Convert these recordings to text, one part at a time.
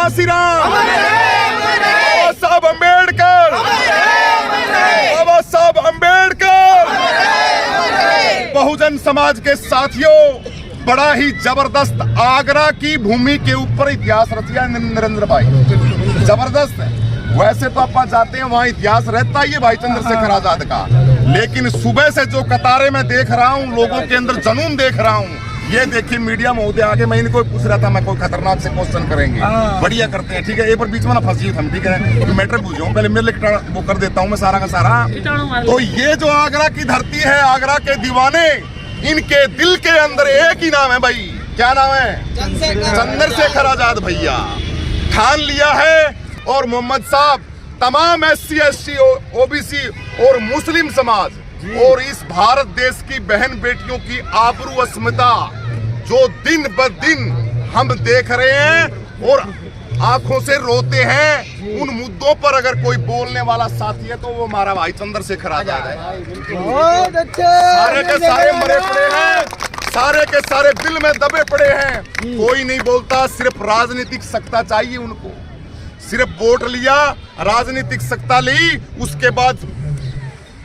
काशीराम, बाबा साहब अम्बेडकर, बाबा साहब अम्बेडकर। बहुजन समाज के साथियों, बड़ा ही जबरदस्त आगरा की भूमि के ऊपर इतिहास रचिया नरेंद्र भाई, जबरदस्त है। वैसे तो आप जाते हैं वहाँ इतिहास रहता ही है भाई चंद्रशेखर आजाद का, लेकिन सुबह से जो कतारें मैं देख रहा हूँ, लोगों के अंदर जुनून देख रहा हूँ, ये देखिए मीडिया महोदय आगे मैं इनको पूछ रहा था, मैं कोई खतरनाक से क्वेश्चन करेंगे, बढ़िया करते हैं, ठीक है। एक बार बीच में ना फंसी हम, ठीक है, तो मैटर पूछ जाऊँ पहले, मेरे लिए वो कर देता हूँ मैं सारा का सारा। तो ये जो आगरा की धरती है, आगरा के दीवाने, इनके दिल के अंदर एक ही नाम है भाई, क्या नाम है? चंद्रशेखर आजाद भैया। ठान लिया है और मोहम्मद साहब तमाम SC ST OBC और मुस्लिम समाज और इस भारत देश की बहन बेटियों की आबरू अस्मिता जो दिन ब दिन हम देख रहे हैं और आंखों से रोते हैं, उन मुद्दों पर अगर कोई बोलने वाला साथी है तो वो हमारा भाई चंद्रशेखर आजाद है। सारे के सारे मरे पड़े हैं, सारे के सारे दिल में दबे पड़े हैं, कोई नहीं बोलता। सिर्फ राजनीतिक सत्ता चाहिए उनको, सिर्फ वोट लिया, राजनीतिक सत्ता ली, उसके बाद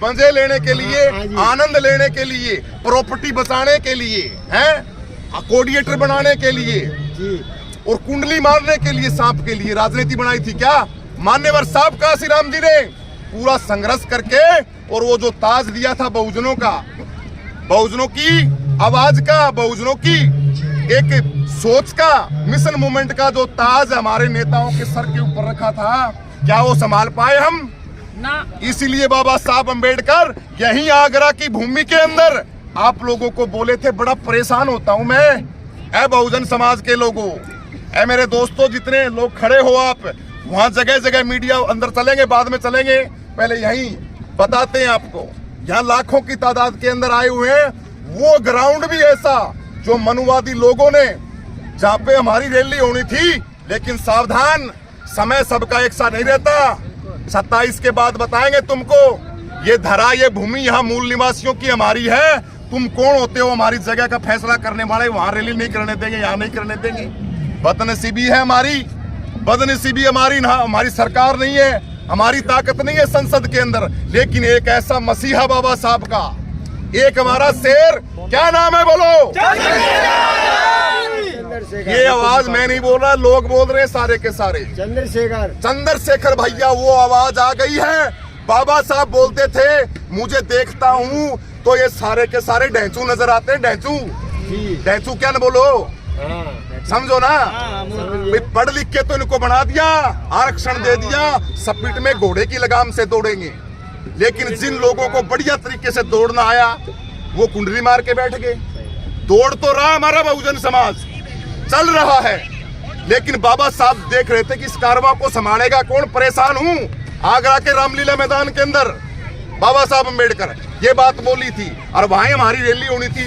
मजे लेने के लिए, आनंद लेने के लिए, प्रॉपर्टी बचाने के लिए, हैं, कोऑर्डिनेटर बनाने के लिए और कुंडली मारने के लिए, सांप के लिए राजनीति बनाई थी क्या? मान्यवर साहब काशीराम जी ने पूरा संघर्ष करके और वो जो ताज दिया था बहुजनों का, बहुजनों की आवाज का, बहुजनों की एक सोच का, मिशन मूवमेंट का जो ताज हमारे नेताओं के सर के ऊपर रखा था, क्या वो संभाल पाए हम ना? इसीलिए बाबा साहब अम्बेडकर यही आगरा की भूमि के अंदर आप लोगों को बोले थे, बड़ा परेशान होता हूं मैं, ऐ बहुजन समाज के लोगों, ऐ मेरे दोस्तों, जितने लोग खड़े हो आप वहां, जगह जगह मीडिया अंदर चलेंगे, बाद में चलेंगे, पहले यही बताते हैं आपको, यहाँ लाखों की तादाद के अंदर आए हुए हैं। वो ग्राउंड भी ऐसा जो मनुवादी लोगों ने, जहाँ पे हमारी रैली होनी थी, लेकिन सावधान, समय सबका एक साथ नहीं रहता। 27 के बाद बताएंगे तुमको, ये धरा, ये भूमि यहाँ मूल निवासियों की हमारी है, तुम कौन होते हो हमारी जगह का फैसला करने वाले? वहाँ रैली नहीं करने देंगे, यहाँ नहीं करने देंगे। बदनसीबी है हमारी, बदनसीबी हमारी ना, हमारी सरकार नहीं है, हमारी ताकत नहीं है संसद के अंदर, लेकिन एक ऐसा मसीहा बाबा साहब का, एक हमारा शेर, क्या नाम है बोलो? ये आवाज मैं नहीं बोल रहा, लोग बोल रहे हैं सारे के सारे, चंद्रशेखर भैया, वो आवाज आ गई है। बाबा साहब बोलते थे, मुझे देखता हूँ तो ये सारे के सारे ढैंचू नजर आते हैं, ढैंचू, ढैंचू क्या न बोलो, समझो ना, पढ़ लिख के तो इनको बना दिया, आरक्षण दे दिया, स्पीड में घोड़े की लगाम से दौड़ेंगे, लेकिन जिन लोगों को बढ़िया तरीके से दौड़ना आया वो कुंडली मार के बैठ गए। दौड़ तो रहा हमारा बहुजन समाज, चल रहा है, लेकिन बाबा साहब देख रहे थे कि इस कारवां को संभालेगा कौन? परेशान हूं। आगरा के रामलीला मैदान के अंदर बाबा साहब अम्बेडकर ये बात बोली थी और वहां हमारी रैली होनी थी।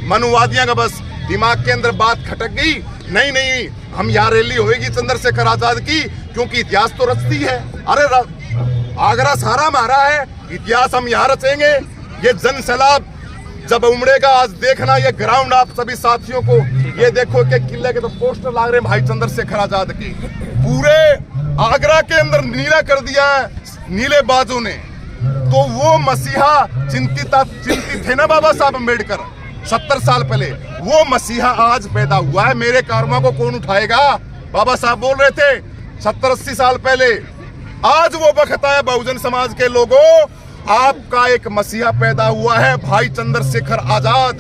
मनुवादियों का बस दिमाग के अंदर बात खटक गई, नहीं नहीं, हम यहाँ रैली होगी चंद्रशेखर आजाद की, क्योंकि इतिहास तो रचती है। अरे आगरा सारा हमारा है, इतिहास हम यहाँ रचेंगे। ये जन सैलाब जब उमड़ेगा, आज देखना ये ग्राउंड, आप सभी साथियों को ये देखो कि किले के तो पोस्टर लाग रहे हैं भाई चंद्रशेखर आजाद की, पूरे आगरा के अंदर नीला कर दिया है नीले बाजों ने। तो वो मसीहा चिंतित थे ना बाबा साहब अम्बेडकर 70 साल पहले, वो मसीहा आज पैदा हुआ है। मेरे कारवां को कौन उठाएगा? बाबा साहब बोल रहे थे 70-80 साल पहले। आज वो वक्त आया बहुजन समाज के लोगों, आपका एक मसीहा पैदा हुआ है, भाई चंद्रशेखर आजाद।